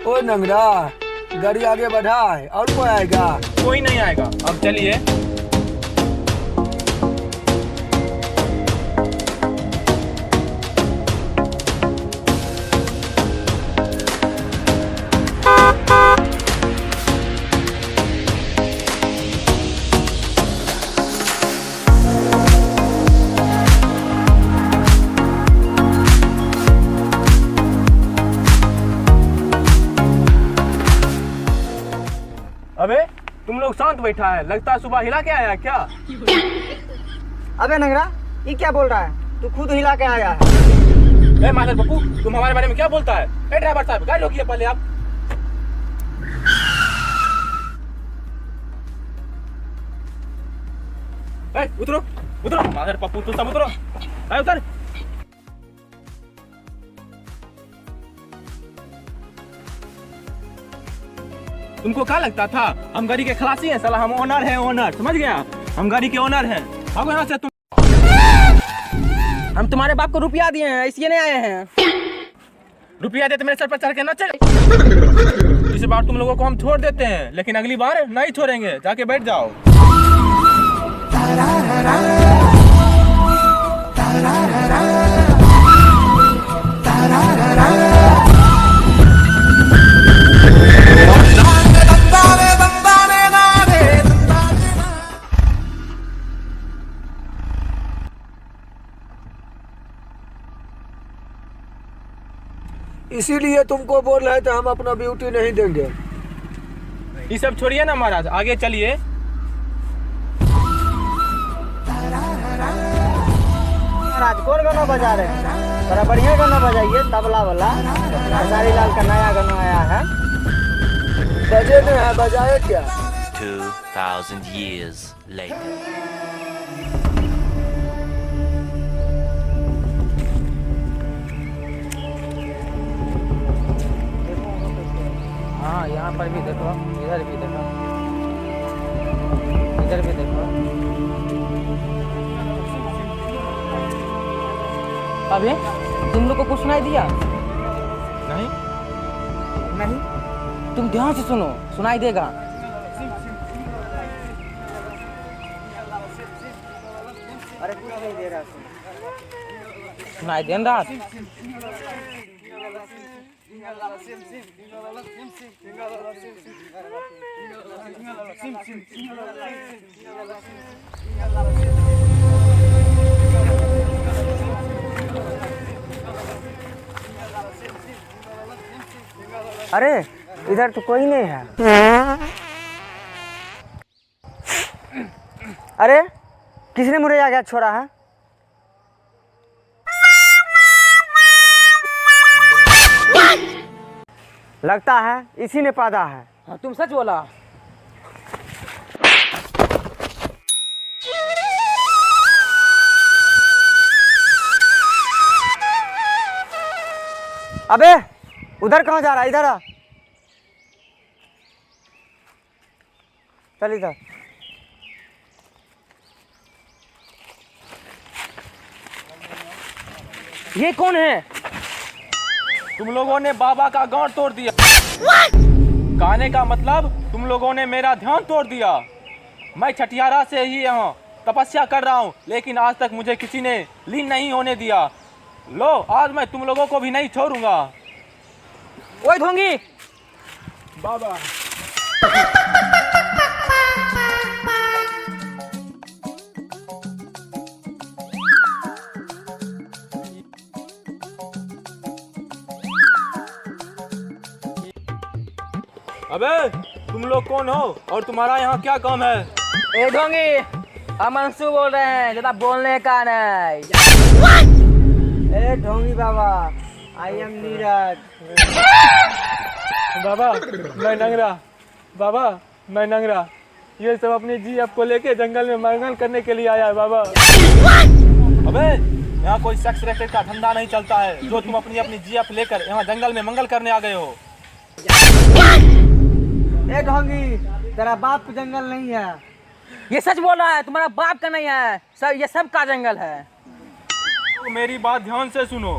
ओ नंगरा, गाड़ी आगे बढ़ाए और कोई आएगा? कोई नहीं आएगा, अब चलिए। अबे तुम लोग शांत बैठा है, लगता है सुबह हिला के आया क्या? अबे नंगरा, ये क्या बोल रहा है? तू खुद हिला के आया है। ए माधर पप्पू, तुम हमारे बारे में क्या बोलता है? ए ड्राइवर साहब, गाड़ी रोकिए पहले आप। ए उतरो उतरो, माधर पप्पू तुम सब उतरो। ए उतर। तुमको क्या लगता था हम गाड़ी के खलासी हैं? साला हम ओनर हैं, ओनर, समझ गया? हम गाड़ी के ओनर हैं। अब यहाँ से तुम। हम तुम्हारे बाप को रुपया दिए हैं, इसलिए नहीं आए हैं। रुपया दे तो मेरे सर पर चढ़ के ना चले। इस बार तुम लोगों को हम छोड़ देते हैं, लेकिन अगली बार नहीं छोड़ेंगे। जाके बैठ जाओ। इसीलिए तुमको बोल रहे थे हम अपना ब्यूटी नहीं देंगे। ये सब छोड़िए ना महाराज, आगे चलिए। महाराज कौन गाना बजा रहे हैं? बड़ा बढ़िया गाना बजाइए, तबला वाला। खेसारी लाल का नया गाना आया है। बजे में है, बजाए क्या? 2000 years later. हाँ, यहाँ पर भी देखो, इधर भी देखो, इधर भी देखो। अबे तुम लोग को कुछ सुनाई दिया? नहीं नहीं, तुम ध्यान से सुनो, सुनाई देगा। अरे कुछ नहीं दे रहा, सुनाई दे रहा। अरे इधर तो कोई नहीं है। अरे किसने मुझे आगे छोड़ा है? लगता है इसी ने पादा है। हाँ, तुम सच बोला। अबे उधर कहाँ जा रहा है? इधर आ, चल इधर। ये कौन है? तुम लोगों ने बाबा का गांठ तोड़ दिया। कहने का मतलब तुम लोगों ने मेरा ध्यान तोड़ दिया। मैं छठियारा से ही यहाँ तपस्या कर रहा हूँ, लेकिन आज तक मुझे किसी ने लीन नहीं होने दिया। लो, आज मैं तुम लोगों को भी नहीं छोड़ूंगा। ओए ढोंगी बाबा। अबे तुम लोग कौन हो और तुम्हारा यहाँ क्या काम है? ए ढोंगी, हम अंशु बोल रहे हैं, ज्यादा बोलने का नहीं। ए ढोंगी बाबा, आई एम नीरज। बाबा मैं नंगरा, बाबा मैं नंगरा। ये सब अपनी जीएफ को लेके जंगल में मंगल करने के लिए आया है बाबा। अबे यहाँ कोई सेक्स रैकेट का धंधा नहीं चलता है, जो तुम अपनी अपनी जीएफ लेकर यहाँ जंगल में मंगल करने आ गए हो। ए ढोंगी, तेरा बाप का जंगल नहीं है। ये सच बोल रहा है, तुम्हारा बाप का नहीं है, सब ये सब का जंगल है। तो मेरी बात ध्यान से सुनो।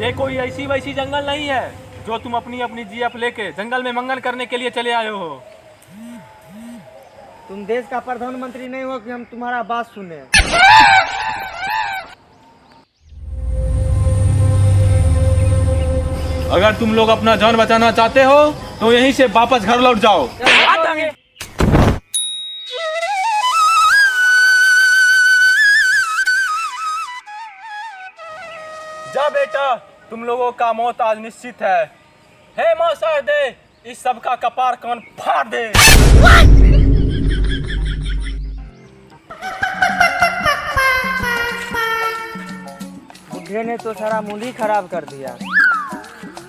ये ये कोई ऐसी वैसी जंगल नहीं है जो तुम अपनी अपनी जीएफ लेके जंगल में मंगल करने के लिए चले आए हो। तुम देश का प्रधानमंत्री नहीं हो कि हम तुम्हारा बात सुने। अगर तुम लोग अपना जान बचाना चाहते हो तो यहीं से वापस घर लौट जाओ। जा बेटा, तुम लोगों का मौत आज निश्चित है। हे मौसा दे, इस सब का कपार कान फाड़ दे। बुढ़े ने तो सारा मूड ही खराब कर दिया।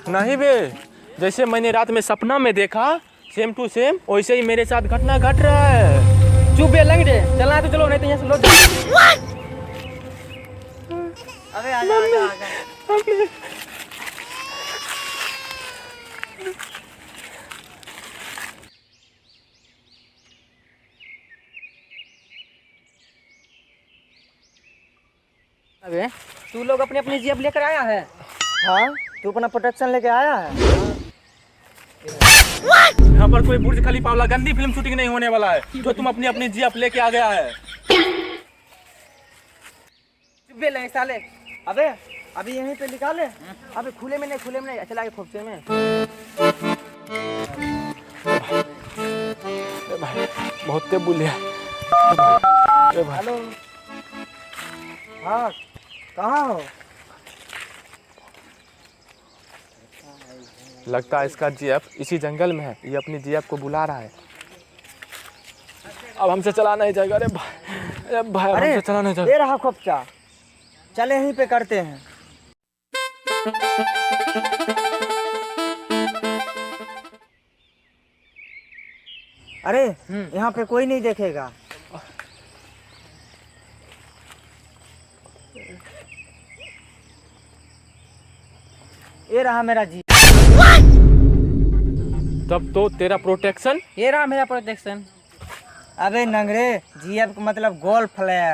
नहीं बे, जैसे मैंने रात में सपना में देखा सेम टू सेम वैसे ही मेरे साथ घटना घट रहा है। चुप बे लंगड़े, चलना है तो चलो नहीं तो यहाँ से लौट जाओ। अबे आजा आजा आजा। अबे तू लोग अपनी अपनी जेब लेकर आया है? हाँ, तू अपना प्रोटेक्शन लेके आया है? यहाँ पर कोई बुर्ज खलीफा वाला गंदी फिल्म शूटिंग नहीं होने वाला है जो तुम अपनी अपनी जीएफ लेके आ गया है। चुप ले साले। अबे अभी यहीं पे निकाले। अबे खुले में नहीं चला के खोपचे में। बहुत तेज बोलिया। हेलो, हाँ कहाँ हो? लगता है इसका जीएफ इसी जंगल में है। ये अपनी जीएफ को बुला रहा है। अब हमसे चला नहीं जाएगा। अरे भाई अरे हमसे चला नहीं जाएगा। दे रहा खोपचा, चले यहीं पे करते हैं। अरे यहाँ पे कोई नहीं देखेगा। ये रहा मेरा जी। तब तो तेरा प्रोटेक्शन। ये रहा मेरा प्रोटेक्शन। अबे नंगरे, जीएफ का मतलब गोल्फ फ्लैग।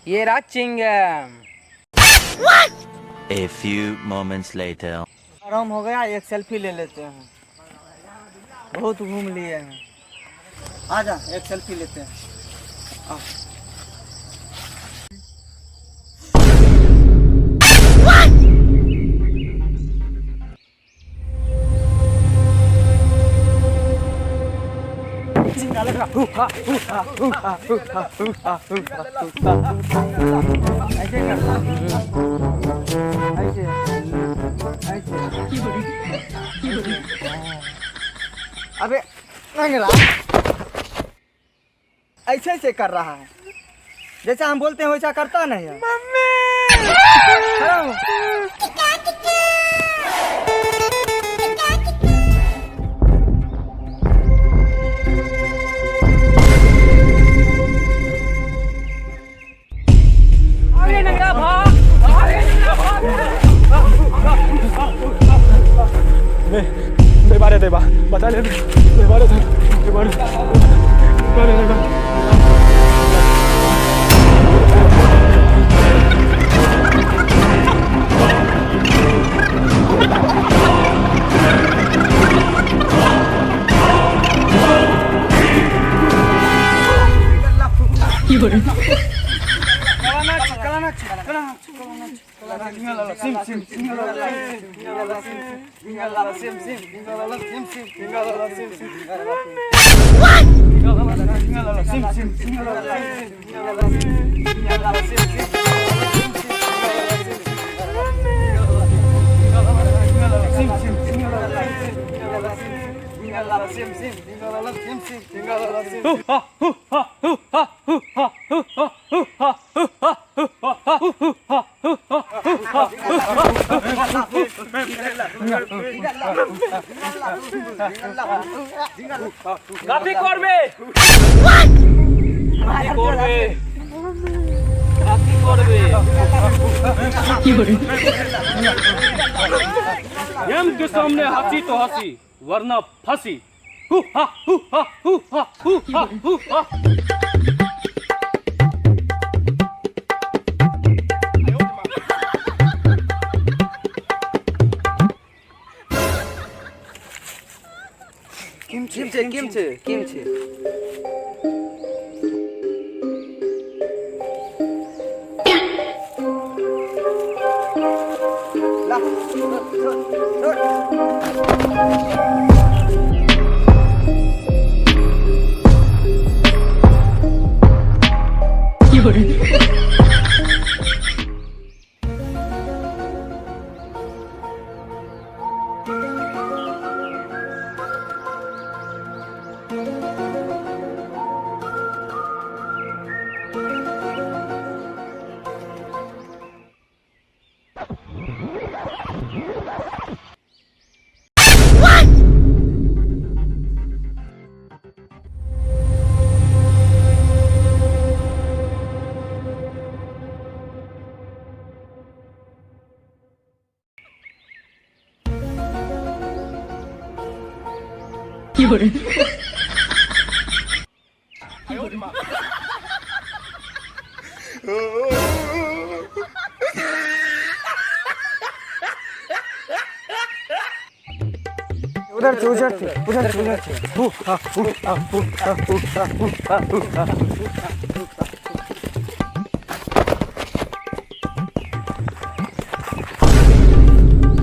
ये रहा Chingam. A few moments later. आराम हो गया, एक सेल्फी ले लेते हैं। बहुत घूम लिए हैं। आजा एक सेल्फी लेते हैं। आ। ऐसे करना। अबे नंगरा ऐसे ऐसे कर रहा है, जैसा हम बोलते हैं वैसा करता नहीं है। देवा बता ले কাপি করবে কাপি করবে কাপি করবে यम के सामने हंसी तो हंसी वरना फंसी। हु हा हु हा हु हा हु हा हु हा। કેમ છે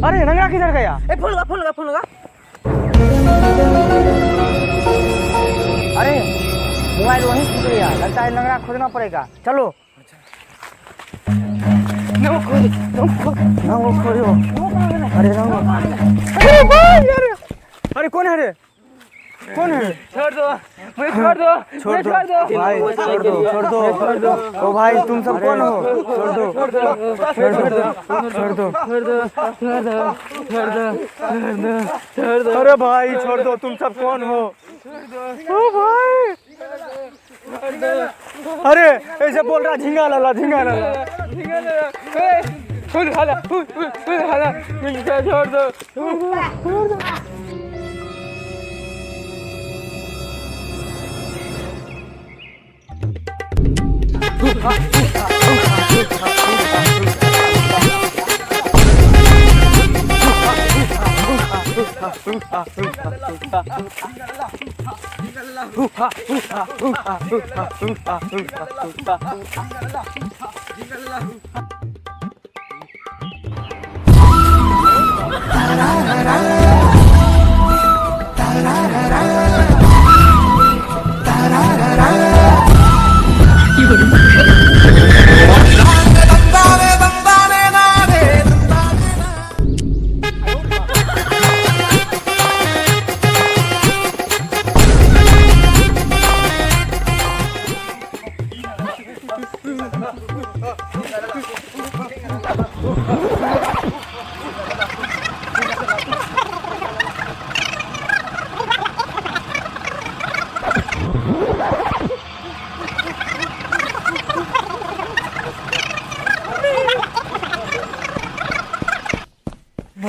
अरे नंगा किधर गया ए फोन लगा अरे मोबाइल वहीं छूट गया लगता है लंगड़ा खोजना पड़ेगा चलो खोजो अरे अरे कौन है छोड़ दो भाई छोड़ दो ओ भाई तुम सब कौन हो छोड़ दो अरे भाई छोड़ दो तुम सब कौन हो ओ भाई अरे ऐसे बोल रहा झिंगा लाला छोड़ दो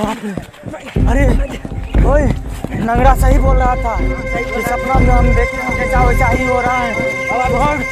अरे ओए नंगड़ा सही बोल रहा था कि सपना में हम देखे हम जैसा वैसा ही हो रहा है भाग